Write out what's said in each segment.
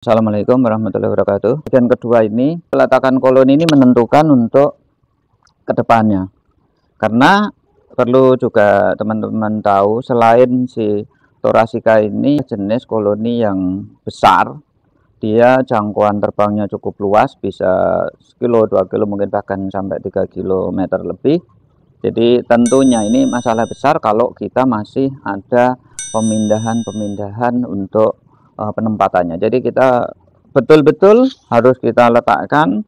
Assalamualaikum warahmatullahi wabarakatuh. Bagian kedua ini, peletakan koloni ini menentukan untuk kedepannya. Karena perlu juga teman-teman tahu, selain si Thoracea ini jenis koloni yang besar, dia jangkauan terbangnya cukup luas, bisa sekilo, 2 kilo, mungkin bahkan sampai 3 kilometer lebih. Jadi tentunya ini masalah besar kalau kita masih ada pemindahan untuk penempatannya. Jadi kita betul-betul harus kita letakkan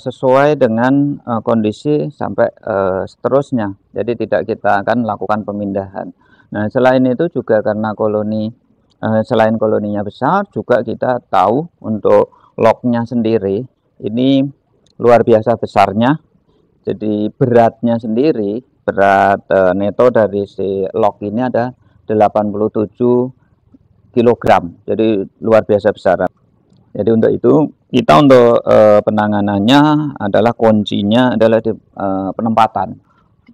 sesuai dengan kondisi sampai seterusnya. Jadi tidak kita akan lakukan pemindahan. Nah, selain itu juga karena koloni selain koloninya besar, juga kita tahu untuk loknya sendiri ini luar biasa besarnya. Jadi beratnya sendiri, berat neto dari si log ini ada 87 kilogram, jadi luar biasa besar. Jadi untuk itu kita untuk penanganannya adalah kuncinya adalah di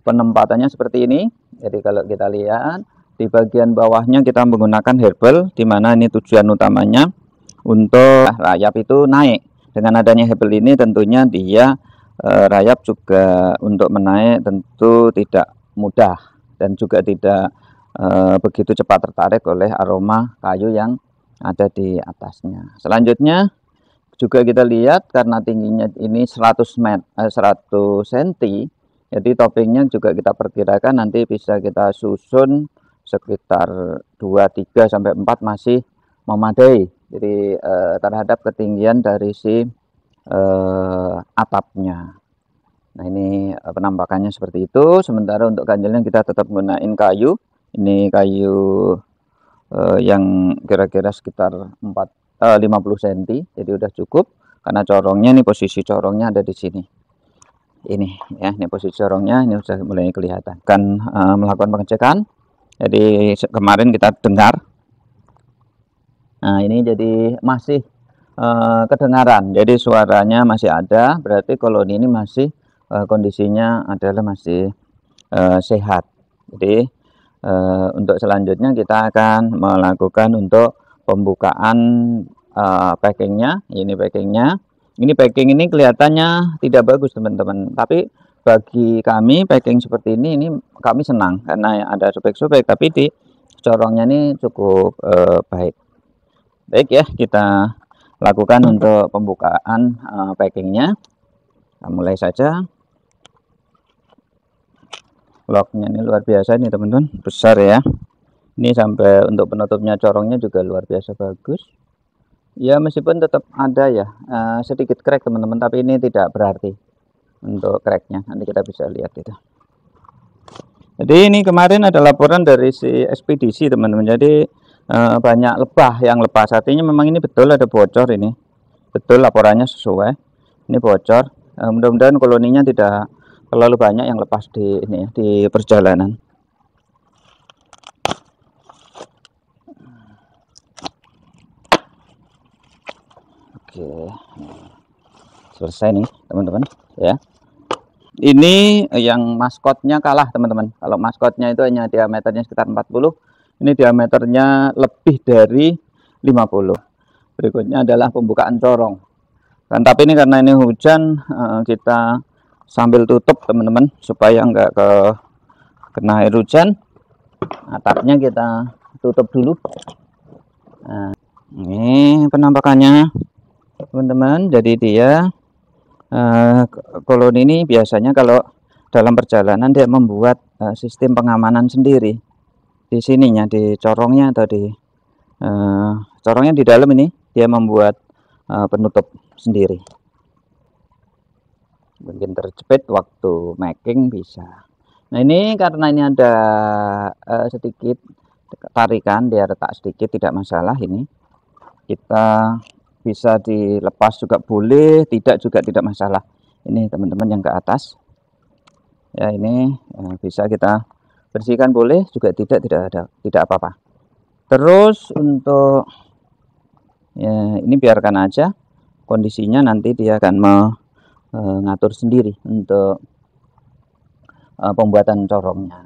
penempatannya seperti ini. Jadi kalau kita lihat di bagian bawahnya kita menggunakan herbal, di mana ini tujuan utamanya untuk rayap itu naik. Dengan adanya herbal ini tentunya dia rayap juga untuk menaik tentu tidak mudah dan juga tidak begitu cepat tertarik oleh aroma kayu yang ada di atasnya. Selanjutnya juga kita lihat karena tingginya ini 100 cm, jadi toppingnya juga kita perkirakan nanti bisa kita susun sekitar 2, 3 sampai 4 masih memadai. Jadi terhadap ketinggian dari si atapnya. Nah, ini penampakannya seperti itu. Sementara untuk ganjelnya kita tetap menggunakan kayu. Ini kayu yang kira-kira sekitar 50 cm, jadi udah cukup karena corongnya ini, posisi corongnya ada di sini. Ini ya, ini posisi corongnya, ini sudah mulai kelihatan. Akan melakukan pengecekan. Jadi kemarin kita dengar. Nah, ini jadi masih kedengaran. Jadi suaranya masih ada, berarti koloni ini masih kondisinya adalah masih sehat. Jadi untuk selanjutnya kita akan melakukan untuk pembukaan packingnya. Ini packingnya. Ini packing ini kelihatannya tidak bagus teman-teman. Tapi bagi kami packing seperti ini kami senang karena ada sobek-sobek. Tapi di corongnya ini cukup baik. Baik ya, kita lakukan untuk pembukaan packingnya. Kita mulai saja. Lognya ini luar biasa nih teman-teman, besar ya. Ini sampai untuk penutupnya corongnya juga luar biasa bagus. Ya meskipun tetap ada ya sedikit crack teman-teman, tapi ini tidak berarti untuk cracknya. Nanti kita bisa lihat itu. Jadi ini kemarin ada laporan dari si ekspedisi teman-teman. Jadi banyak lebah yang lepas. Artinya memang ini betul ada bocor ini. Betul laporannya sesuai. Ini bocor. Mudah-mudahan koloninya tidak terlalu banyak yang lepas di ini ya, di perjalanan. Oke, selesai nih teman-teman ya. Ini yang maskotnya kalah teman-teman. Kalau maskotnya itu hanya diameternya sekitar 40, ini diameternya lebih dari 50. Berikutnya adalah pembukaan corong. Dan tapi ini karena ini hujan, kita sambil tutup teman-teman supaya enggak kena air hujan. Atapnya kita tutup dulu. Nah, ini penampakannya teman-teman. Jadi dia koloni ini biasanya kalau dalam perjalanan dia membuat sistem pengamanan sendiri di sininya, di corongnya atau di corongnya di dalam ini dia membuat penutup sendiri. Mungkin terjepit waktu making bisa. Nah, ini karena ini ada sedikit tarikan, dia retak sedikit tidak masalah. Ini kita bisa dilepas juga boleh, tidak juga tidak masalah. Ini teman-teman yang ke atas ya, ini bisa kita bersihkan boleh, juga tidak apa-apa. Terus untuk ya, ini biarkan aja kondisinya, nanti dia akan mengatur sendiri untuk pembuatan corongnya.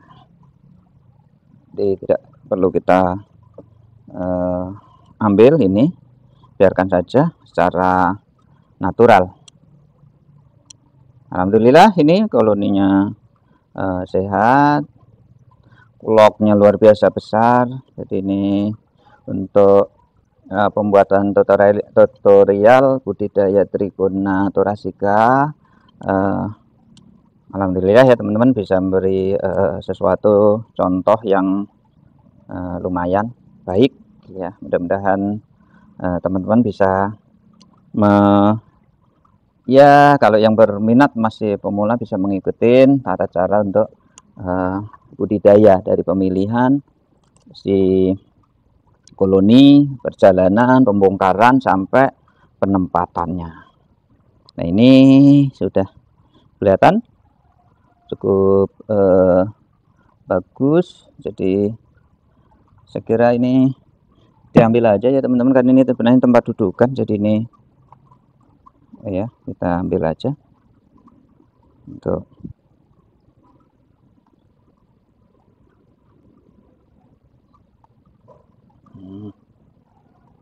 Jadi tidak perlu kita ambil ini. biarkan saja secara natural. Alhamdulillah ini koloninya sehat, loknya luar biasa besar. Jadi ini untuk pembuatan tutorial budidaya Trigona thoracea. Alhamdulillah ya teman-teman, bisa memberi sesuatu contoh yang lumayan baik ya. Mudah-mudahan teman-teman bisa ya, kalau yang berminat masih pemula bisa mengikuti tata cara untuk budidaya dari pemilihan si koloni, perjalanan, pembongkaran sampai penempatannya. Nah, ini sudah kelihatan cukup bagus. Jadi saya kira ini diambil aja ya teman-teman, kan ini sebenarnya tempat dudukan. Jadi ini ya kita ambil aja untuk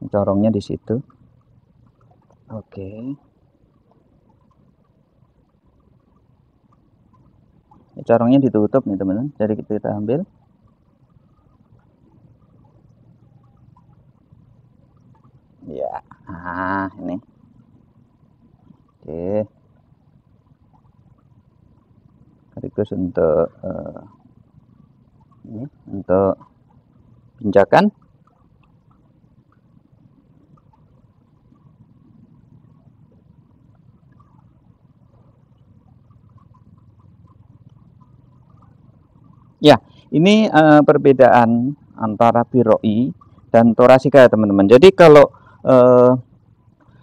corongnya di situ. Oke, corongnya ditutup nih teman-teman, jadi kita ambil. Ya, nah ini oke, sekaligus untuk ini untuk pinjakan. Ya, ini perbedaan antara biroi dan thoracea ya teman-teman. Jadi kalau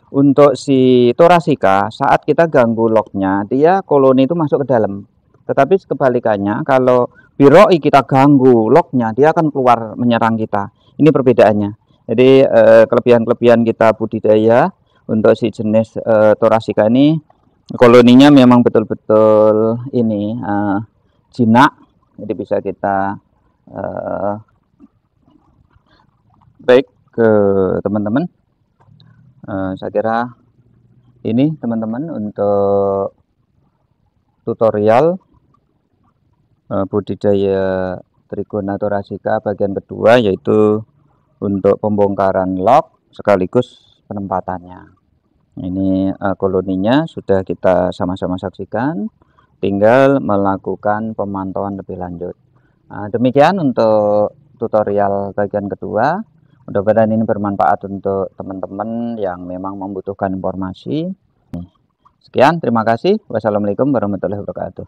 untuk si thoracea, saat kita ganggu loknya, dia koloni itu masuk ke dalam. Tetapi kebalikannya, kalau biroi kita ganggu loknya, dia akan keluar menyerang kita. Ini perbedaannya. Jadi kelebihan-kelebihan kita budidaya untuk si jenis thoracea ini, koloninya memang betul-betul ini jinak. Jadi bisa kita baik ke teman-teman. Saya kira ini teman-teman untuk tutorial budidaya Trigona thoracea bagian kedua, yaitu untuk pembongkaran log sekaligus penempatannya. Ini koloninya sudah kita sama-sama saksikan, tinggal melakukan pemantauan lebih lanjut. Demikian untuk tutorial bagian kedua. Mudah-mudahan ini bermanfaat untuk teman-teman yang memang membutuhkan informasi. Sekian, terima kasih. Wassalamualaikum warahmatullahi wabarakatuh.